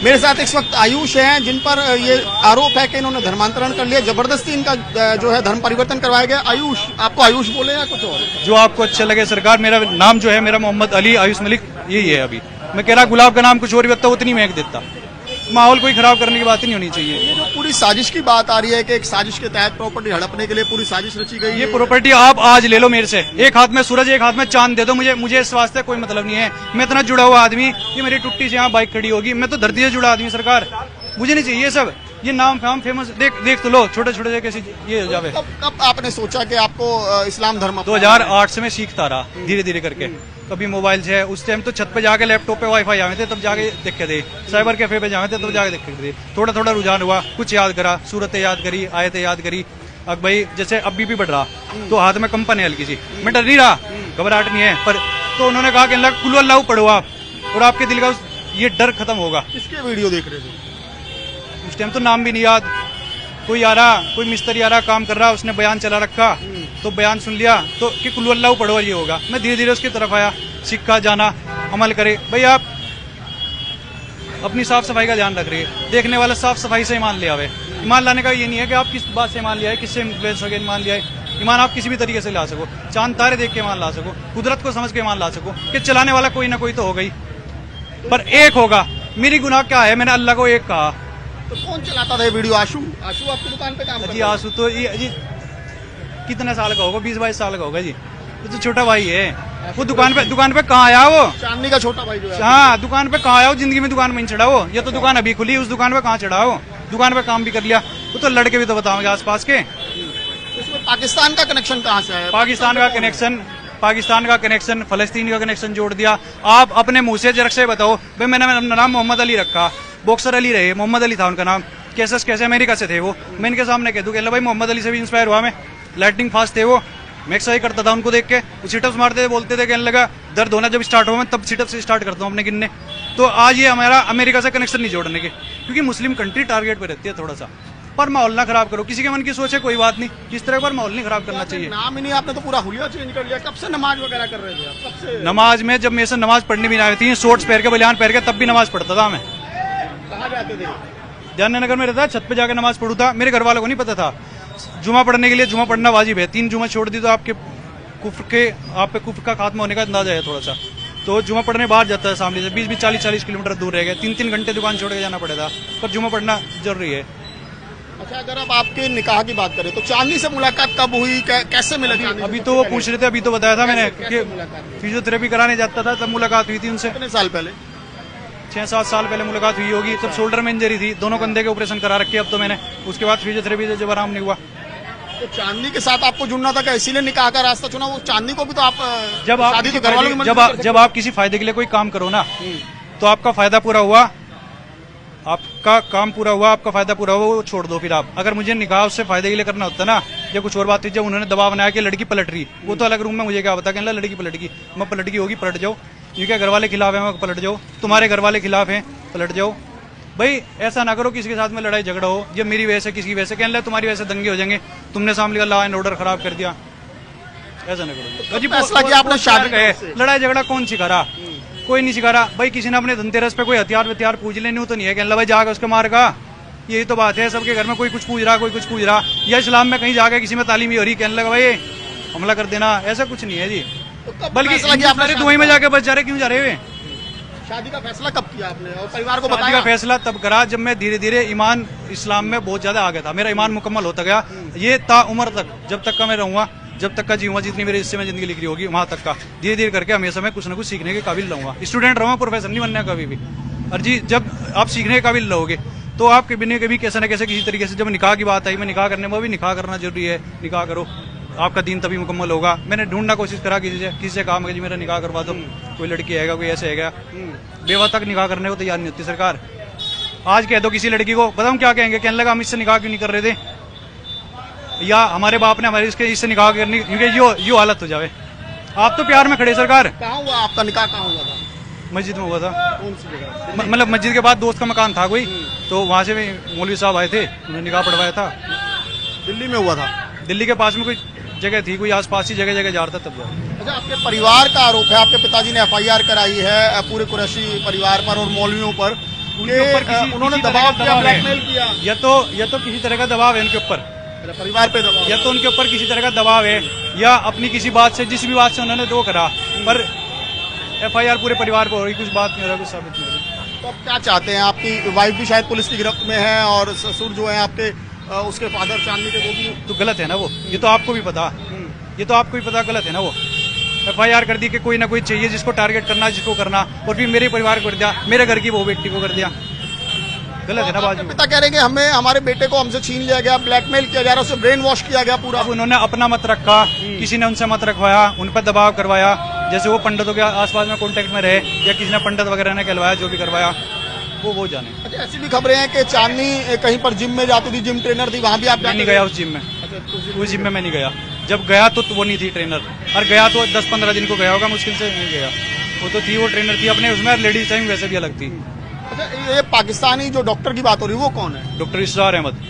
मेरे साथ इस वक्त आयुष हैं, जिन पर ये आरोप है कि इन्होंने धर्मांतरण कर लिया, जबरदस्ती इनका जो है धर्म परिवर्तन करवाया गया। आयुष, आपको आयुष बोले या कुछ और? जो आपको अच्छा लगे सरकार। मेरा नाम जो है, मेरा मोहम्मद अली आयुष मलिक यही है। अभी मैं कह रहा गुलाब का नाम कुछ और भी होता उतनी महक देता। माहौल कोई खराब करने की बात नहीं होनी चाहिए। ये जो पूरी साजिश की बात आ रही है कि एक साजिश के तहत प्रॉपर्टी हड़पने के लिए पूरी साजिश रची गई। ये प्रॉपर्टी आप आज ले लो मेरे से, एक हाथ में सूरज एक हाथ में चांद दे दो मुझे इस वास्ते कोई मतलब नहीं है। मैं इतना जुड़ा हुआ आदमी, ये मेरी टुट्टी से यहाँ बाइक खड़ी होगी, मैं तो धरती से जुड़ा आदमी। सरकार मुझे नहीं चाहिए सब ये नाम फाम फेमस। देख तो लो, छोटे छोटे कैसे ये हो जावे। कब आपने सोचा कि आपको इस्लाम धर्म? 2008 से मैं सीखता रहा धीरे धीरे करके। कभी मोबाइल से, उस टाइम तो छत पे जाके लैपटॉप पे वाईफाई आवे थे, तब जाके देखे थे। साइबर कैफे पे जावे थे, तब जाके देखे थे। थोड़ा थोड़ा रुझान हुआ, कुछ याद करा, सूरतें याद करी, आयतें याद करी। अब भाई जैसे अब बीपी बढ़ रहा तो हाथ में कंपन है हल्की सी, मैं डर नहीं रहा, घबराहट नहीं है। पर तो उन्होंने कहा कि कुल अल्लाह पढ़ो आप, और आपके दिल का ये डर खत्म होगा। किसके वीडियो देख रहे थे उस टाइम? तो नाम भी नहीं याद। कोई आ रहा, कोई मिस्त्री आ रहा, काम कर रहा, उसने बयान चला रखा, तो बयान सुन लिया तो कि कुल अल्लाह पढ़ो ये होगा। मैं धीरे धीरे उसकी तरफ आया, सीखा, जाना, अमल करे। भाई आप अपनी साफ सफाई का ध्यान रख रहे हैं, देखने वाला साफ सफाई से ईमान ले आवे। ईमान लाने का ये नहीं है कि आप किस बात से ईमान लिया है, किससे इन्फ्लुएंस होकर ईमान लिया है। ईमान आप किसी भी तरीके से ला सको, चांद तारे देख के ईमान ला सको, कुदरत को समझ के ईमान ला सको कि चलाने वाला कोई ना कोई तो होगा ही, पर एक होगा। मेरी गुनाह क्या है? मैंने अल्लाह को एक कहा। तो कौन चलाता था ये वीडियो? आशु आपकी दुकान पे काम? जी आशु तो जी कितने साल का होगा? 20-22 साल का होगा जी। वो तो छोटा भाई है। वो दुकान पे कहाँ आया वो? चांदनी का छोटा भाई जो है। हाँ, दुकान पे कहाँ आया वो? जिंदगी में दुकान में नहीं चढ़ा वो। ये तो दुकान अभी खुली, उस दुकान पे कहाँ चढ़ा वो? दुकान पे काम भी कर लिया। वो तो लड़के भी तो बताओगे आसपास के। इसमें पाकिस्तान का कनेक्शन कहाँ से आया? पाकिस्तान का कनेक्शन, फलस्तीन का कनेक्शन जोड़ दिया। आप अपने मुंह से जरक से बताओ। भाई मैंने अपना नाम मोहम्मद अली रखा, बॉक्सर अली रहे, मोहम्मद अली था उनका नाम। कैसे अमेरिका से थे वो। मैं इनके सामने कह दूं कि भाई मोहम्मद अली से भी इंस्पायर हुआ मैं। लाइटिंग फास्ट थे वो, मैं एक्सरसाइज करता था उनको देख के। वो सिटअप्स मारते थे, बोलते थे, कहने लगा दर्द होना जब स्टार्ट हो, मैं तब सिटअप से स्टार्ट करता हूँ अपने गिनने। तो आज ये हमारा अमेरिका से कनेक्शन नहीं जोड़ने के, क्योंकि मुस्लिम कंट्री टारगेट पे रहती है थोड़ा सा। पर माहौल ना खराब करो, किसी के मन की सोच है कोई बात नहीं, किस तरह पर माहौल नहीं खराब करना चाहिए। नाम ही नहीं, आपने तो पूरा हुलिया चेंज कर लिया। कब से नमाज वगैरह कर रहे थे आप? कब से? नमाज में जब मेरे से नमाज पढ़ने भी ना आई थी, शॉर्ट्स पहन के, बलियान पहन के, तब भी नमाज पढ़ता था मैं। कहाँ जाते थे? जाननगर में रहता, छत पे जाकर नमाज पढ़ू था। मेरे घर वालों को नहीं पता था जुमा पढ़ने के लिए जुमा पढ़ना वाजिब है। 3 जुमा छोड़ दी तो आप पे कुफ्र का खात्मा होने का अंदाजा है थोड़ा सा। तो जुमा पढ़ने बाहर जाता है सामने से, 20-20, 40-40 किलोमीटर दूर रह गए। 3-3 घंटे दुकान छोड़ के जाना पड़ेगा, पर जुमा पढ़ना जरूरी है। अच्छा, अगर आप आपके निकाह की बात करें तो चांदनी से मुलाकात कब हुई, कैसे मिला? अभी तो वो पूछ रहे थे, अभी तो बताया था मैंने कि फिजियोथेरेपी कराने जाता था, तब मुलाकात हुई थी उनसे। कितने साल पहले? 6-7 साल पहले मुलाकात हुई होगी। तब शोल्डर में इंजरी थी, दोनों कंधे के ऑपरेशन करा रखे। अब तो मैंने उसके बाद फिजियोथेरेपी से जब आराम नहीं हुआ। तो चांदनी के साथ आपको जुड़ना था क्या? इसीलिए निकाह का रास्ता चुना? वो चांदनी को भी तो आप जब आप किसी फायदे के लिए कोई काम करो ना, तो आपका फायदा पूरा हुआ, आपका काम पूरा हुआ, आपका फायदा पूरा हुआ, वो छोड़ दो फिर आप। अगर मुझे निकाह उससे फायदे के लिए करना होता ना, या कुछ और बात थी, जब उन्होंने दबाव बनाया कि लड़की पलट रही, वो तो अलग रूम में मुझे क्या बता कि लड़की पलट गई। मैं पलट गई होगी, पलट जाओ। क्योंकि घर वाले खिलाफ है, मैं पलट जाओ। तुम्हारे घर वाले खिलाफ हैं, पलट जाओ। भाई ऐसा ना करो किसी के साथ में लड़ाई झगड़ा हो, जब मेरी वजह से किसी वजह से, कहने लगे तुम्हारी वजह से दंगे हो जाएंगे, तुमने सामने लॉ एंड ऑर्डर खराब कर दिया। ऐसा ना करो। तो फैसला किया आपने शादी का? लड़ाई झगड़ा कौन सिखा रहा? कोई नहीं सिखा रहा। भाई किसी ने अपने धनतेरस पे कोई हथियार पूछ लेनी तो नहीं है, कहने भाई जाकर उसके मार का। यही तो बात है, सबके घर में कोई कुछ पूछ रहा, कोई कुछ पूछ रहा। या इस्लाम में कहीं जाकर किसी में तालीम हो रही, कहने लगा भाई हमला कर देना, ऐसा कुछ नहीं है जी। बल्कि दुबई में जाके बच जा रहे, क्यों जा रहे हुए? शादी का फैसला कब किया आपने और परिवार को बताया? शादी का फैसला तब करा जब मैं धीरे धीरे ईमान इस्लाम में बहुत ज्यादा आ गया था। मेरा ईमान मुकम्मल होता गया। ये ता उम्र तक, जब तक का मैं रहूंगा, जब तक का जीऊंगा, जितनी मेरे हिस्से में जिंदगी लिखी होगी, वहां तक का धीरे धीरे करके हमेशा मैं कुछ ना कुछ सीखने के काबिल रहूंगा। स्टूडेंट रहूंगा, प्रोफेसर नहीं बनना कभी भी। और जी जब आप सीखने के काबिल रहोगे तो आपके बिना कभी कैसे न कैसे किसी तरीके से, जब निकाह की बात आई, मैं निकाह करने में भी निकाह करना जरूरी है। निकाह करो, आपका दीन तभी मुकम्मल होगा। मैंने ढूंढना कोशिश करा किसी से कहा कि जी मेरा निकाह करवा दो, कोई लड़की आएगा, कोई ऐसे आएगा। बेवा तक निकाह करने को तैयार नहीं होती सरकार। आज कह दो किसी लड़की को, बताऊं क्या कहेंगे? कहने लगा हम इससे निकाह क्यों नहीं कर रहे थे, या हमारे बाप ने हमारे इससे निकाह करनी, क्योंकि यो हालत हो जावे। आप तो प्यार में खड़े सरकार। कहाँ हुआ आपका निकाह? कहाँ हुआ था? मस्जिद में हुआ था। कौन सी जगह? मतलब मस्जिद के बाद दोस्त का मकान था कोई, तो वहां से मौलवी साहब आए थे, उन्होंने निकाह पढ़वाया था। दिल्ली में हुआ था? दिल्ली के पास में कोई जगह थी, कोई आसपास ही जगह जा रहा था तब जा। अच्छा, आपके परिवार का आरोप है, आपके पिताजी ने FIR कराई है पूरे कुरैशी परिवार पर और मौलवियों पर उनके ऊपर उन्होंने किसी तरह दबाव का किया, है। ब्लैकमेल किया, या तो किसी तरह का दबाव है उनके ऊपर, परिवार पे दबाव, या तो उनके ऊपर किसी तरह का दबाव है, या अपनी किसी बात से, जिस भी बात से उन्होंने दो करा, पर FIR पूरे परिवार पर हो रही, कुछ बात नहीं हो रहा, कुछ साबित नहीं हो रही। तो आप क्या चाहते हैं? आपकी वाइफ भी शायद पुलिस की गिरफ्त में है और ससुर जो है आपके उसके फादर चांदनी के, वो भी तो गलत है ना वो, ये तो आपको भी पता, ये तो आपको भी पता गलत है ना वो। FIR कर दी कि कोई ना कोई चाहिए जिसको टारगेट करना, जिसको करना, और फिर मेरे परिवार को कर दिया, मेरे घर की वो बेटी को कर दिया, गलत है ना बाजू। पिता कह रहे हैं कि हमें हमारे बेटे को हमसे छीन लिया गया, ब्लैकमेल किया जा रहा है, उसे ब्रेन वॉश किया गया पूरा। अब उन्होंने अपना मत रखा, किसी ने उनसे मत रखवाया, उन पर दबाव करवाया, जैसे वो पंडितों के आसपास में कांटेक्ट में रहे, या किसी ने पंडित वगैरह ने कहलवाया, जो भी करवाया वो जाने। अच्छा, ऐसी भी खबरें हैं कि चांदनी कहीं पर जिम में जाती थी, जिम ट्रेनर थी, वहां भी आप मैं नहीं गया उस जिम में, उस जिम में मैं नहीं गया। जब गया तो वो नहीं थी ट्रेनर, और गया तो 10-15 दिन को गया होगा, मुश्किल से नहीं गया। वो तो थी, वो ट्रेनर थी अपने उसमें, लेडीज टाइम वैसे भी अलग थी। अच्छा, ये पाकिस्तानी जो डॉक्टर की बात हो रही है वो कौन है? डॉक्टर इसरार अहमद।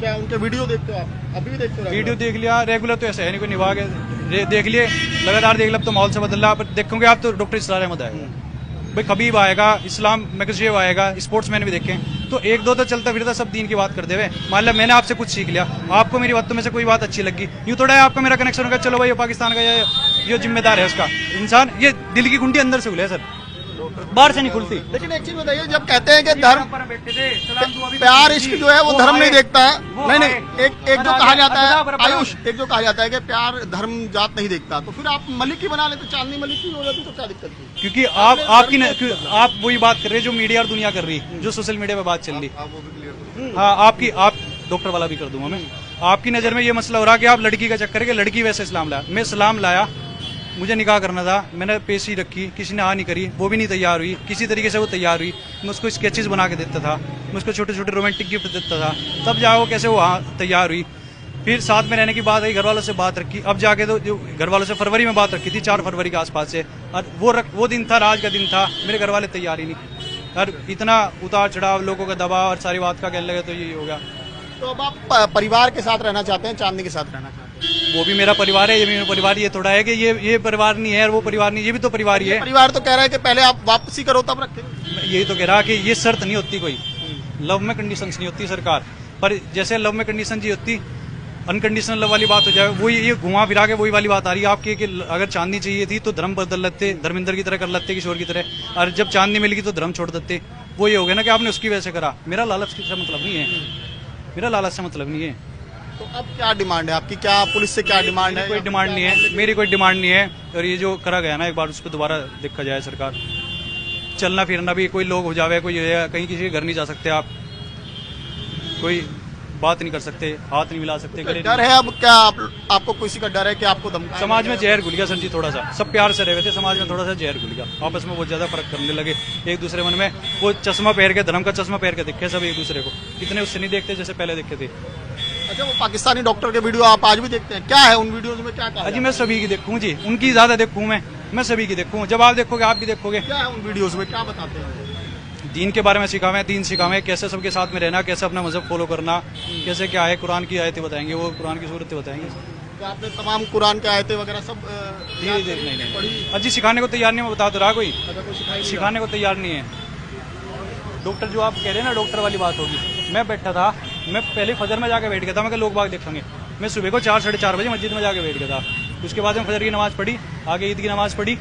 क्या उनके वीडियो देखते हो आप? अभी भी देखते हो? वीडियो देख लिया, रेगुलर तो ऐसा है नहीं, कोई निभा के देख लिए, लगातार देख लिया, अब तो माहौल से बदल रहा, पर देखोगे आप तो डॉक्टर इसरार अहमद आएगा भाई, खबीब आएगा, इस्लाम मैगजीव आएगा, स्पोर्ट्समैन भी देखे, तो एक दो तो चलता फिरता सब दीन की बात करते हुए। मान लिया मैंने आपसे कुछ सीख लिया, आपको मेरी बातों में से कोई बात अच्छी लगी, यूं थोड़ा है आपका मेरा कनेक्शन होगा, चलो भाई ये पाकिस्तान का ये जिम्मेदार है उसका इंसान, ये दिल की गुंडी अंदर से खुले सर, बाहर से नहीं खुलती। लेकिन एक चीज बताइए, जब कहते हैं कि धर्म प्यार इश्क जो है वो धर्म नहीं देखता है, नहीं एक जो कहा जाता है आयुष, एक जो कहा जाता है कि प्यार धर्म जात नहीं देखता, तो फिर आप मलिक ही बना लेते, चांदनी मलिक ही हो जाती तो क्या दिक्कत थी? क्योंकि आप वही बात कर रहे हैं जो मीडिया और दुनिया कर रही है, जो सोशल मीडिया पे बात चल रही। हाँ, आप डॉक्टर वाला भी कर दूंगा मैं। आपकी नजर में ये मसला हो रहा कि आप लड़की का चक्कर के, लड़की वैसे इस्लाम लाया, मैं इस्लाम लाया, मुझे निकाह करना था, मैंने पेशी रखी, किसी ने हाँ नहीं करी, वो भी नहीं तैयार हुई, किसी तरीके से वो तैयार हुई, मैं उसको स्केचेस बना के देता था, मैं उसको छोटे छोटे रोमांटिक गिफ्ट देता था, तब जाओ कैसे वो हाँ तैयार हुई। फिर साथ में रहने की बात आई, घर वालों से बात रखी, अब जाके तो जो घर वालों से फरवरी में बात रखी थी, 4 फरवरी के आसपास से, और वो दिन था, राज का दिन था, मेरे घर वाले तैयार ही नहीं, और इतना उतार चढ़ाव, लोगों का दबाव और सारी बात का कहने लगे, तो यही होगा। तो अब आप परिवार के साथ रहना चाहते हैं, चांदनी के साथ रहना चाहते हैं? वो भी मेरा परिवार है, ये भी मेरा परिवार, ये थोड़ा है कि ये परिवार नहीं है और वो परिवार नहीं, ये भी तो परिवार ही है। परिवार तो कह रहा है कि पहले आप वापसी करो तब रखें। यही तो कह रहा कि ये शर्त नहीं होती, कोई लव में कंडीशंस नहीं होती सरकार, पर जैसे लव में कंडीशन जी होती, अनकंडीशनल लव वाली बात हो जाए, वही ये घुमा फिरा के वही वाली बात आ रही है आपकी कि अगर चांदनी चाहिए थी तो धर्म बदल लेते, धर्मेंद्र की तरह कर लेते, किशोर की तरह, और जब चांदनी मिलेगी तो धर्म छोड़ देते। वो ये हो गया ना कि आपने उसकी वजह से करा। मेरा लालच से मतलब नहीं है, मेरा लालच से मतलब नहीं है। तो अब क्या डिमांड है आपकी? क्या पुलिस से क्या डिमांड है? कोई डिमांड नहीं है, मेरी कोई डिमांड नहीं है, और ये जो करा गया ना एक बार उस पर दोबारा देखा जाए। सरकार चलना फिरना भी, कोई लोग हो जावे, कोई कहीं किसी के घर नहीं जा सकते आप, कोई बात नहीं कर सकते, हाथ नहीं मिला सकते। डर है अब क्या आपको किसी का डर है कि आपको धमकाएंगे? समाज में जहर घुल गया सर जी, थोड़ा सा सब प्यार से रहे थे, समाज में थोड़ा सा जहर घुल गया, आपस में बहुत ज्यादा फर्क करने लगे एक दूसरे मन में। वो चश्मा पहन के, धर्म का चश्मा पहन के दिखे सब एक दूसरे को, इतने उससे नहीं देखते जैसे पहले देखते थे। अच्छा, वो पाकिस्तानी डॉक्टर के वीडियो आप आज भी देखते हैं, क्या है उन वीडियोज में? क्या जी मैं सभी की देखूँ जी, उनकी ज्यादा देखूँ मैं सभी की देखूँ। जब आप देखोगे आप भी देखोगे। क्या है उन वीडियोज में, क्या बताते हैं? दीन के बारे में सिखावे, दीन सिखावे, कैसे सबके साथ में रहना, कैसे अपना मजहब फॉलो करना, कैसे क्या है, कुरान की आयतें बताएंगे, वो कुरान की सूरतें बताएंगे। तो आपने तमाम कुरान के आयतें वगैरह सब नहीं अजी सिखाने को तैयार नहीं, मैं बता तो रहा, कोई सिखाने को तैयार नहीं है। डॉक्टर जो आप कह रहे हैं ना, डॉक्टर वाली बात होगी, मैं बैठा था, मैं पहले फजर में जाके बैठ गया था, मैं लोग बाग देखेंगे, मैं सुबह को 4 साढ़े 4 बजे मस्जिद में जाके बैठ गया था। उसके बाद में फजर की नमाज पढ़ी, आगे ईद की नमाज पढ़ी,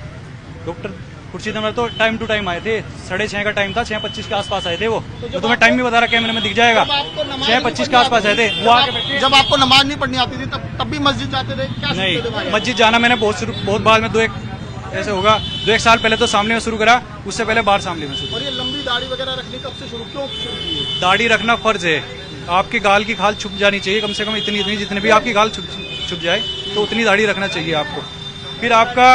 डॉक्टर कुर्सी नंबर तो टाइम टू टाइम आए थे, 6:30 का टाइम था, 6:25 के आसपास आए थे वो, तो तुम्हें टाइम भी बता रहा कैमरे में दिख जाएगा, 6:25 के आसपास आए थे वो आके। जब आपको नमाज नहीं पढ़नी आती थी तब भी मस्जिद जाते थे? क्या नहीं, मस्जिद जाना मैंने बहुत बाद में 2-1 ऐसे होगा, 2-1 साल पहले तो सामने में शुरू करा, उससे पहले बाहर सामने में शुरू। और ये लंबी दाढ़ी वगैरह रखनी कब से शुरू, क्यों शुरू की? दाढ़ी रखना फर्ज है, आपके गाल की खाल छुप जानी चाहिए, कम से कम इतनी जितने भी आपकी गाल छुप जाए तो उतनी दाढ़ी रखना चाहिए आपको। फिर आपका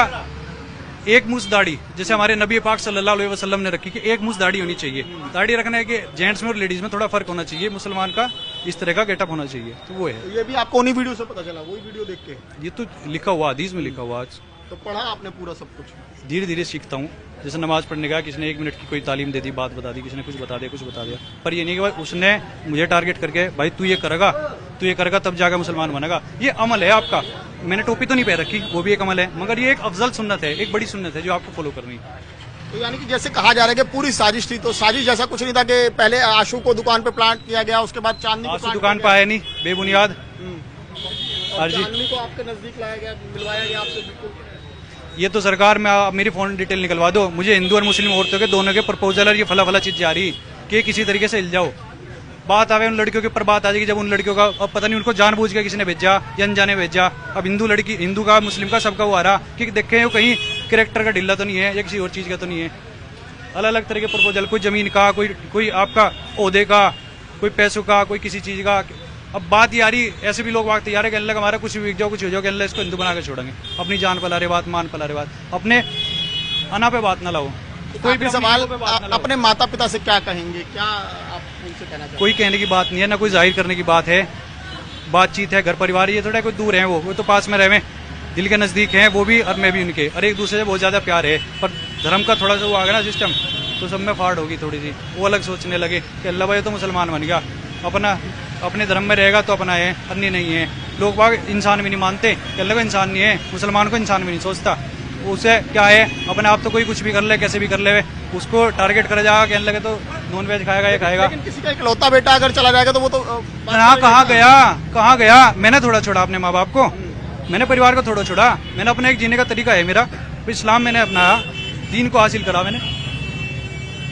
एक मुश्त दाढ़ी, जैसे हमारे नबी पाक सल्लल्लाहु अलैहि वसल्लम ने रखी कि एक मुश्त दाढ़ी होनी चाहिए। दाढ़ी रखने के जेंट्स में और लेडीज में थोड़ा फर्क होना चाहिए, मुसलमान का इस तरह का गेटअप होना चाहिए, तो वो है। ये भी आपको उन्हीं वीडियो से पता चला, वही वीडियो देख के? ये तो लिखा हुआ, हदीस में लिखा हुआ। तो पढ़ा आपने पूरा सब कुछ? धीरे धीरे सीखता हूँ, जैसे नमाज पढ़ने का किसी ने 1 मिनट की कोई तालीम दे दी, बात बता दी, किसी ने कुछ बता दिया, पर ये नहीं कि भाई उसने मुझे टारगेट करके भाई तू ये करेगा तब जाकर मुसलमान बनेगा। ये अमल है आपका, मैंने टोपी तो नहीं पहन रखी, वो भी एक अमल है, मगर ये एक अफजल सुन्नत है, एक बड़ी सुन्नत है जो आपको फॉलो करनी है। तो यानी कि जैसे कहा जा रहा है कि पूरी साजिश थी, तो साजिश जैसा कुछ नहीं था कि पहले आशु को दुकान पे प्लांट किया गया, उसके बाद चांदनी को आंसू प्लांट दुकान किया पे आया नहीं बेबुनियाद। गया। अर्जी चांदनी को आपके नजदीक लाया गया, मिलवाया गया आपसे बिल्कुल। ये तो सरकार में आप मेरी फोन डिटेल निकलवा दो, मुझे हिंदू और मुस्लिम औरतों के दोनों के प्रपोजल और ये फला फला चीज जा रही कि किसी तरीके से हिल जाओ। बात आवे उन लड़कियों के ऊपर बात आ जाएगी जब उन लड़कियों का अब पता नहीं उनको जानबूझ के किसी ने भेजा या अनजाने भेजा। अब हिंदू लड़की, हिंदू का मुस्लिम का सबका वो आ रहा कि देखें वो कहीं कैरेक्टर का ढिल्ला तो नहीं है या किसी और चीज का तो नहीं है। अलग अलग तरह के प्रपोजल, कोई जमीन का, कोई आपका ओहदे का, कोई पैसों का, कोई किसी चीज का। अब बात ये आ रही, ऐसे भी लोग तैयार है कि अल्लाह हमारा कुछ भी बिक जाओ, कुछ हो जाओ, कि अल्लाह इसको हिंदू बना के छोड़ेंगे। अपनी जान पला रहे बात, मान पला रहे बात, अपने अना पे बात ना लाओ। कोई भी सवाल अपने माता पिता से क्या कहेंगे, क्या आप उनसे कहना चाहेंगे? कोई कहने की बात नहीं है, ना कोई जाहिर करने की बात है, बातचीत है, घर परिवार, ये थोड़ा कोई दूर है, वो तो पास में रहे, दिल के नजदीक हैं वो भी और मैं भी उनके, और एक दूसरे से बहुत ज्यादा प्यार है। पर धर्म का थोड़ा सा वो आ गया ना सिस्टम, तो सब में फाड़ होगी थोड़ी सी, वो अलग सोचने लगे कि अल्लाह भाई तो मुसलमान बन गया, अपने धर्म में रहेगा तो अपना है, अन्य नहीं है। लोग बाग इंसान भी नहीं मानते कि अल्लाह को इंसान नहीं है, मुसलमान को इंसान भी नहीं सोचता। उसे क्या है, अपने आप तो कोई कुछ भी कर ले, कैसे भी कर ले, उसको टारगेट करा जाएगा कि अल्लाह के तो नॉन वेज खाएगा, ये खाएगा। लेकिन किसी का इकलौता बेटा अगर चला जाएगा तो वो तो कहाँ गया, मैंने थोड़ा छोड़ा अपने माँ बाप को, मैंने परिवार को थोड़ा छोड़ा, मैंने अपना एक जीने का तरीका है मेरा, इस्लाम मैंने अपनाया, दीन को हासिल करा मैंने।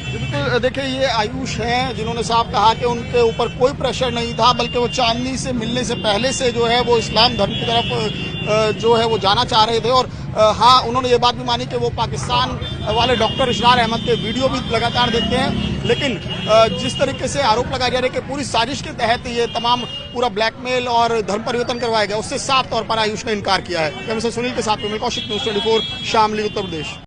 बिल्कुल, देखिए ये आयुष हैं जिन्होंने साफ कहा कि उनके ऊपर कोई प्रेशर नहीं था, बल्कि वो चांदनी से मिलने से पहले से जो है वो इस्लाम धर्म की तरफ जो है वो जाना चाह रहे थे। और हाँ, उन्होंने ये बात भी मानी कि वो पाकिस्तान वाले डॉक्टर इशरार अहमद के वीडियो भी लगातार देखते हैं। लेकिन जिस तरीके से आरोप लगाए जा रहे हैं कि पूरी साजिश के तहत ये तमाम पूरा ब्लैकमेल और धर्म परिवर्तन करवाया गया, उससे साफ तौर पर आयुष ने इनकार किया है। सुनील के साथ में कौशिक, न्यूज़ 24 शामली, उत्तर प्रदेश।